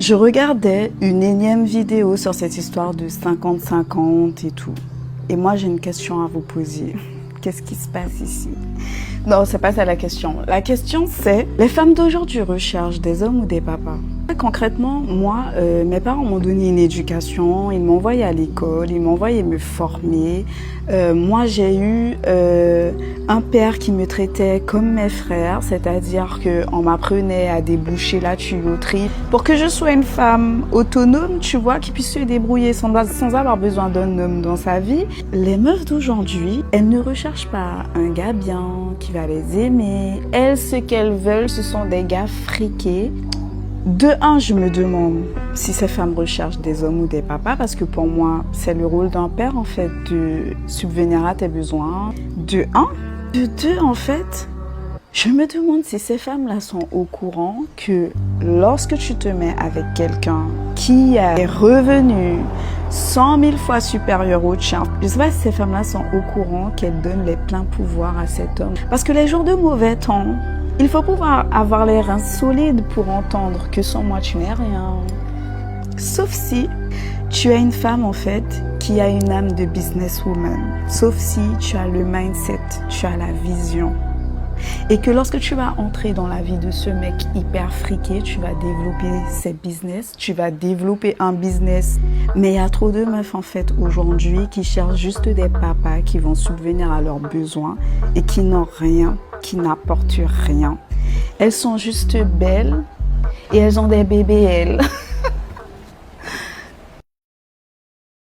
Je regardais une énième vidéo sur cette histoire de 50-50 et tout. Et moi, j'ai une question à vous poser. Qu'est-ce qui se passe ici? Non, c'est pas ça la question. La question, c'est les femmes d'aujourd'hui recherchent des hommes ou des papas? Concrètement, moi, mes parents m'ont donné une éducation, ils m'ont envoyé à l'école, ils m'ont envoyé me former. Moi, j'ai eu un père qui me traitait comme mes frères, c'est-à-dire qu'on m'apprenait à déboucher la tuyauterie pour que je sois une femme autonome, tu vois, qui puisse se débrouiller sans avoir besoin d'un homme dans sa vie. Les meufs d'aujourd'hui, elles ne recherchent pas un gars bien qui va les aimer. Elles, ce qu'elles veulent, ce sont des gars friqués. De un, je me demande si ces femmes recherchent des hommes ou des papas, parce que pour moi, c'est le rôle d'un père, en fait, de subvenir à tes besoins. De un. De deux, en fait, je me demande si ces femmes-là sont au courant que lorsque tu te mets avec quelqu'un qui a des revenus 100 000 fois supérieurs au tien, je ne sais pas si ces femmes-là sont au courant qu'elles donnent les pleins pouvoirs à cet homme. Parce que les jours de mauvais temps, il faut pouvoir avoir les reins solides pour entendre que sans moi tu n'es rien. Sauf si tu es une femme en fait qui a une âme de businesswoman. Sauf si tu as le mindset, tu as la vision. Et que lorsque tu vas entrer dans la vie de ce mec hyper friqué, tu vas développer ses business, tu vas développer un business. Mais il y a trop de meufs en fait aujourd'hui qui cherchent juste des papas qui vont subvenir à leurs besoins et qui n'ont rien, qui n'apportent rien. Elles sont juste belles et elles ont des bébés elles.